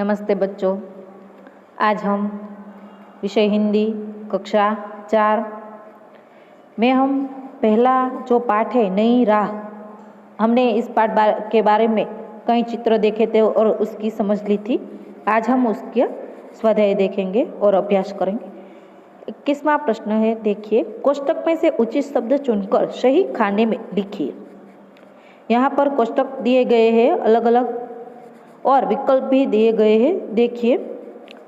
नमस्ते बच्चों। आज हम विषय हिंदी कक्षा 4 में हम पहला जो पाठ है नई राह, हमने इस पाठ के बारे में कई चित्र देखे थे और उसकी समझ ली थी। आज हम उसके स्वाध्याय देखेंगे और अभ्यास करेंगे। 21वां प्रश्न है, देखिए, कोष्टक में से उचित शब्द चुनकर सही खाने में लिखिए। यहाँ पर कोष्टक दिए गए हैं अलग अलग और विकल्प भी दिए गए हैं। देखिए,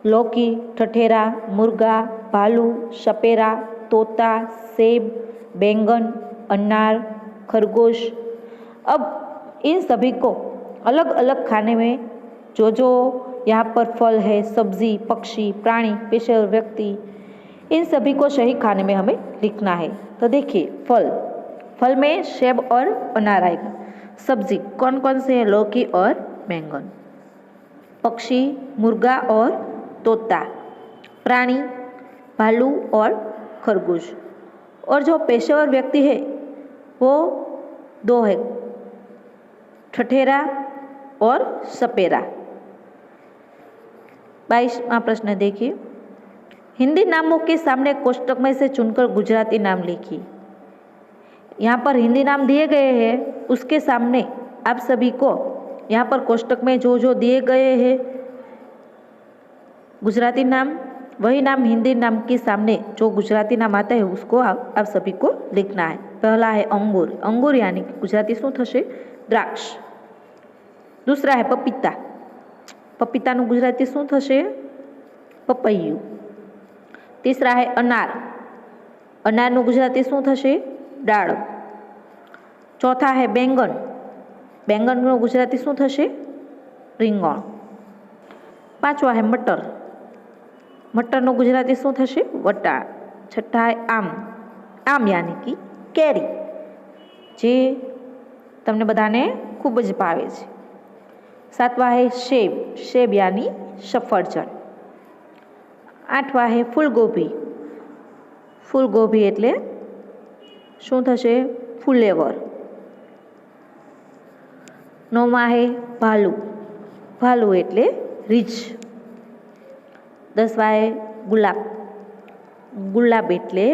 लौकी, ठठेरा, मुर्गा, भालू, सपेरा, तोता, सेब, बैंगन, अनार, खरगोश। अब इन सभी को अलग अलग खाने में जो यहाँ पर फल है, सब्जी, पक्षी, प्राणी, पेशेवर व्यक्ति, इन सभी को सही खाने में हमें लिखना है। तो देखिए, फल में सेब और अनार आएगा। सब्जी कौन कौन से है? लौकी और बैंगन। पक्षी मुर्गा और तोता। प्राणी भालू और खरगोश। और जो पेशेवर व्यक्ति है वो दो है, ठठेरा और सपेरा। 22वां प्रश्न देखिए, हिंदी नामों के सामने कोष्टक में से चुनकर गुजराती नाम लिखिए। यहाँ पर हिंदी नाम दिए गए हैं, उसके सामने आप सभी को यहाँ पर कोष्टक में जो दिए गए हैं गुजराती नाम, वही नाम हिंदी नाम के सामने जो गुजराती नाम आता है उसको आप सभी को लिखना है। पहला है अंगूर। अंगूर यानी कि गुजराती શું થશે? દ્રાક્ષ। दूसरा है पपीता। पपीताનું गुजराती શું થશે? પપૈયું। तीसरा है अनार। अनारનું गुजराती શું થશે? डाळम। चौथा है बैंगन। बैंगनનું गुजराती શું થશે? રીંગણ। पांचवा है मटर। मटरનું गुजराती શું થશે? વટાણ। छठा है आम। आम यानी कि केरी, જે તમને બધાને ખૂબ જ ભાવે છે। सातवा है सेब। सेब यानी सफरजन। आठवा है फूलगोभी। फूलगोभी એટલે શું થશે? ફુલેવર। नौमा है भालू। भालू એટલે રીછ। 10वा है गुलाब। गुलाब એટલે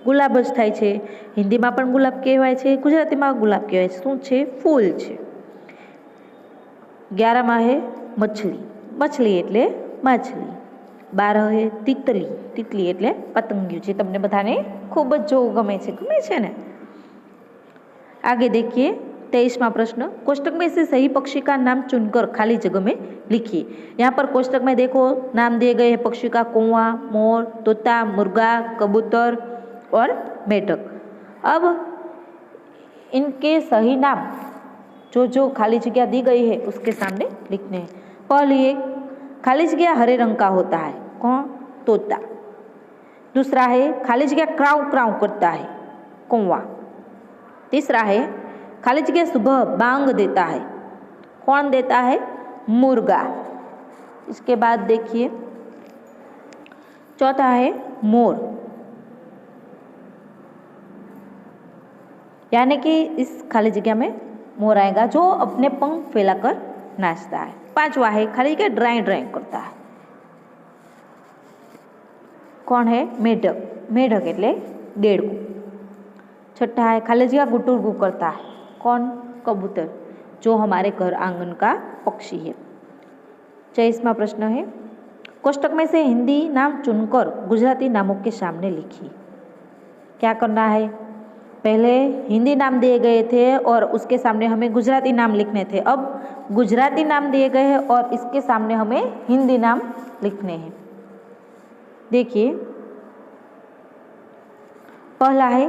ગુલાબ જ થાય છે। હિન્દીમાં પણ ગુલાબ કહેવાય છે, ગુજરાતીમાં ગુલાબ કહેવાય છે। શું છે? ફૂલ છે। 11मा है मछली। मछली એટલે માછલી। 12 है तितली। तितली એટલે પતંગિયું, જે તમને બધાને ખૂબ જ જોવું ગમે છે ને? आगे देखिए, 23वां प्रश्न, कोष्टक में से सही पक्षी का नाम चुनकर खाली जगह में लिखिए। यहाँ पर कोष्टक में देखो नाम दिए गए हैं पक्षी का, कौवा, मोर, तोता, मुर्गा, कबूतर और मेढक। अब इनके सही नाम जो खाली जगह दी गई है उसके सामने लिखने हैं। पहली एक खाली जगह हरे रंग का होता है, कौन? तोता। दूसरा है खाली जगह क्राउ क्राउ करता है, कौवा। तीसरा है खाली जगह सुबह बांग देता है, कौन देता है? मुर्गा। इसके बाद देखिए, चौथा है मोर, यानी कि इस खाली जगह में मोर आएगा जो अपने पंख फैलाकर नाचता है। पांचवा है खाली जगह ड्राई ड्राई करता है, कौन है? मेढक। मेढक એટલે દેડકું। छठा है खाली जगह गुटुर गु करता है, कौन? कबूतर, जो हमारे घर आंगन का पक्षी है। 23वां प्रश्न है, कोष्टक में से हिंदी नाम चुनकर गुजराती नामों के सामने लिखिए। क्या करना है? पहले हिंदी नाम दिए गए थे और उसके सामने हमें गुजराती नाम लिखने थे। अब गुजराती नाम दिए गए हैं और इसके सामने हमें हिंदी नाम लिखने हैं। देखिए, पहला है,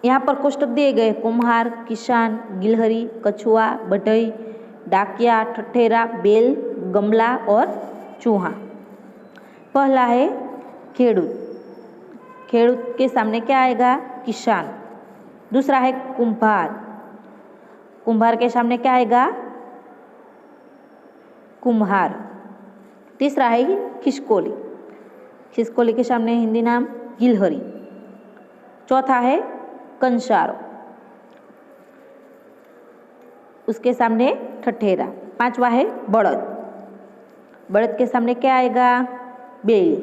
यहाँ पर कोष्टक दिए गए कुम्हार, किसान, गिलहरी, कछुआ, बढ़ई, डाकिया, ठठेरा, बेल, गमला और चूहा। पहला है खेडूत। खेडूत के सामने क्या आएगा? किसान। दूसरा है कुम्हार। कुम्हार के सामने क्या आएगा? कुम्हार। तीसरा है खिसकोली। खिसकोली के सामने हिंदी नाम गिलहरी। चौथा है कंसारो, उसके सामने ठठेरा। पांचवा है बड़द। बड़द के सामने क्या आएगा? बैल।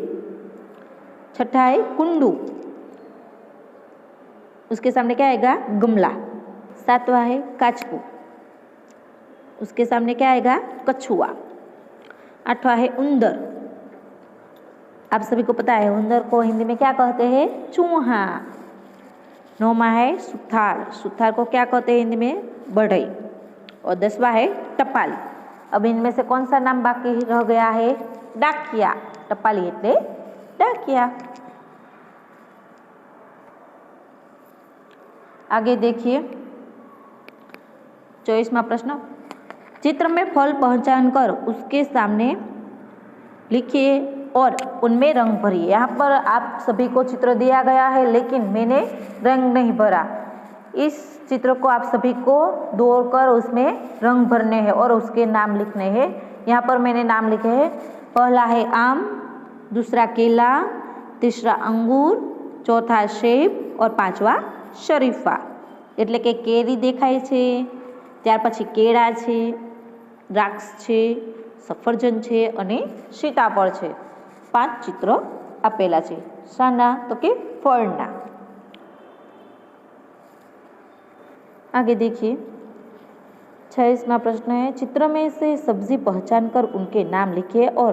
छठा है कुंडू, उसके सामने क्या आएगा? गमला। सातवां है काचकू, उसके सामने क्या आएगा? कछुआ। आठवां है उंदर, आप सभी को पता है उंदर को हिंदी में क्या कहते हैं? चूहा। नौवां है सुथार, सुथार को क्या कहते हैं हिंदी में? बढ़ई। और 10वां है टपाली। अब इनमें से कौन सा नाम बाकी रह गया है? डाकिया। टपाली એટલે डाकिया। आगे देखिए 24वां प्रश्न, चित्र में फल पहचान कर उसके सामने लिखिए और उनमें रंग भरिए। यहाँ पर आप सभी को चित्र दिया गया है लेकिन मैंने रंग नहीं भरा। इस चित्र को आप सभी को दौड़कर उसमें रंग भरने हैं और उसके नाम लिखने हैं। यहाँ पर मैंने नाम लिखे हैं। पहला है आम, दूसरा केला, तीसरा अंगूर, चौथा सेब और पांचवा शरीफा। એટલે કે કેરી દેખાય છે, ત્યાર પછી કેળા છે, દ્રાક્ષ છે, સફરજન છે અને સીતાફળ છે। 5 ચિત્રો આપેલા છે। શાના? તો કે ફળના। आगे देखिए 26वां प्रश्न है, चित्र में से सब्जी पहचान कर उनके नाम लिखिए और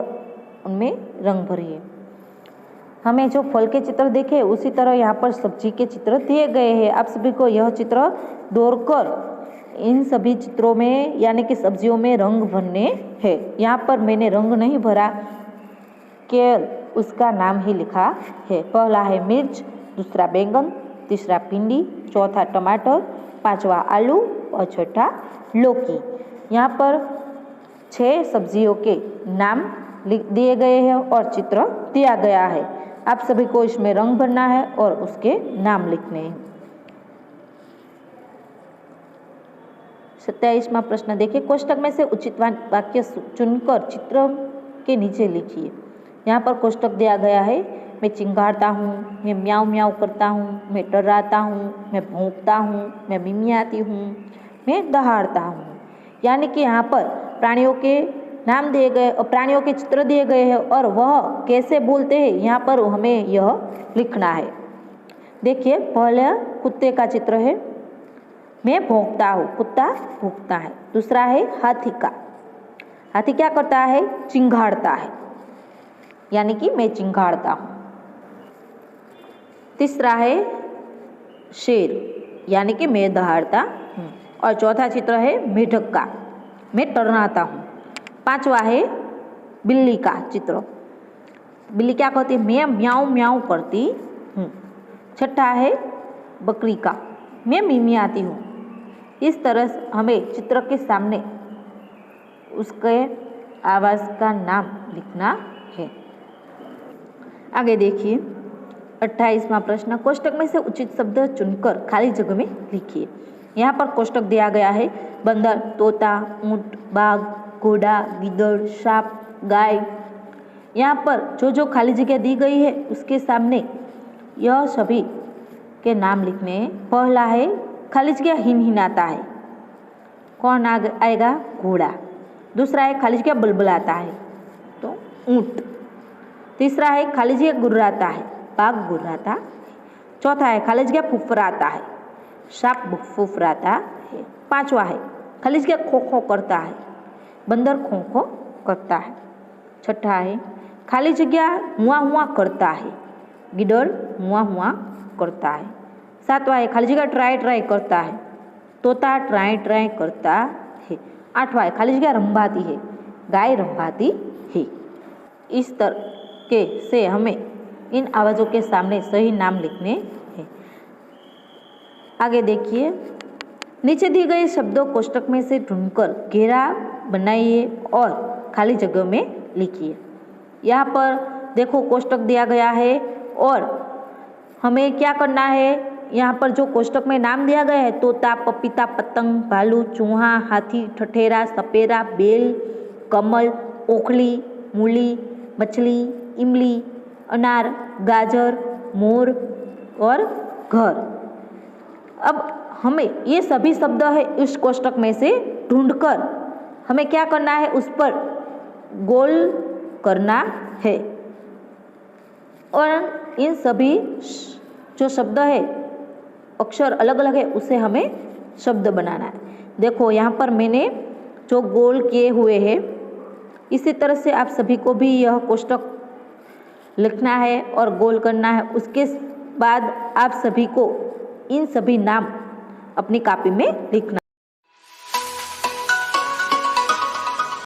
उनमें रंग भरिए। हमें जो फल के चित्र देखे उसी तरह यहाँ पर सब्जी के चित्र दिए गए हैं। आप सभी को यह चित्र दौड़कर इन सभी चित्रों में यानी कि सब्जियों में रंग भरने हैं। यहाँ पर मैंने रंग नहीं भरा, केवल उसका नाम ही लिखा है। पहला है मिर्च, दूसरा बैंगन, तीसरा भिंडी, चौथा टमाटर, पांचवा आलू और छठा लौकी। यहाँ पर 6 सब्जियों के नाम दिए गए हैं और चित्र दिया गया है। आप सभी को इसमें रंग भरना है और उसके नाम लिखने हैं। 27वां प्रश्न देखिए, कोष्टक में से उचित वाक्य चुनकर चित्र के नीचे लिखिए। यहाँ पर कोष्टक दिया गया है। मैं चिंगाड़ता हूँ, मैं म्याऊं म्याऊं करता हूँ, मैं टर्राता हूँ, मैं भौंकता हूँ, मैं मिमियाती हूँ, मैं दहाड़ता हूँ। यानी कि यहाँ पर प्राणियों के नाम दिए गए और प्राणियों के चित्र दिए गए हैं और वह कैसे बोलते हैं यहाँ पर हमें यह लिखना है। देखिए पहले कुत्ते का चित्र है, मैं भौंकता हूँ, कुत्ता भौंकता है। दूसरा है हाथी का, हाथी क्या करता है? चिंगाड़ता है, यानी कि मैं चिंगाड़ता हूँ। तीसरा है शेर, यानी कि मैं दहाड़ता हूँ। और चौथा चित्र है मेढक का, मैं टर्राता हूँ। पांचवा है बिल्ली का चित्र, बिल्ली क्या कहती है? मैं म्याऊं म्याऊं करती हूँ। छठा है बकरी का, मैं मिमियाती हूँ। इस तरह से हमें चित्र के सामने उसके आवाज़ का नाम लिखना है। आगे देखिए 28वां प्रश्न, कोष्टक में से उचित शब्द चुनकर खाली जगह में लिखिए। यहाँ पर कोष्टक दिया गया है। बंदर, तोता, ऊंट, बाघ, घोड़ा, गीदड़, सांप, गाय। यहाँ पर जो जो खाली जगह दी गई है उसके सामने यह सभी के नाम लिखने हैं। पहला है खाली जगह हिनहिनाता है, कौन आएगा? घोड़ा। दूसरा है खाली जगह बुलबुलाता है, तो ऊंट। तीसरा है खाली जगह गुर्राता है, बाघ गुर्राता है। चौथा है खाली जगह फुफराता है, सांप फुफराता है। पांचवा है खाली जगह खो खो करता है, बंदर खो खो करता है। छठा है खाली जगह हुआ हुआ करता है, गिदड़ हुआ हुआ करता है। सातवां है खाली जगह ट्राई ट्राई करता है, तोता ट्राई ट्राई करता है। आठवां है खाली जगह रंभाती है, गाय रंभाती है। इस तरह के से हमें इन आवाज़ों के सामने सही नाम लिखने हैं। आगे देखिए, नीचे दिए गए शब्दों कोष्टक में से ढूंढकर घेरा बनाइए और खाली जगह में लिखिए। यहाँ पर देखो कोष्टक दिया गया है और हमें क्या करना है? यहाँ पर जो कोष्टक में नाम दिया गया है, तोता, पपीता, पतंग, भालू, चूहा, हाथी, ठठेरा, सपेरा, बेल, कमल, ओखली, मूली, मछली, इमली, अनार, गाजर, मोर और घर। अब हमें ये सभी शब्द है इस कोष्टक में से ढूंढकर हमें क्या करना है? उस पर गोल करना है और इन सभी जो शब्द है अक्षर अलग अलग है उसे हमें शब्द बनाना है। देखो यहाँ पर मैंने जो गोल किए हुए हैं, इसी तरह से आप सभी को भी यह कोष्टक लिखना है और गोल करना है। उसके बाद आप सभी को इन सभी नाम अपनी कॉपी में लिखना।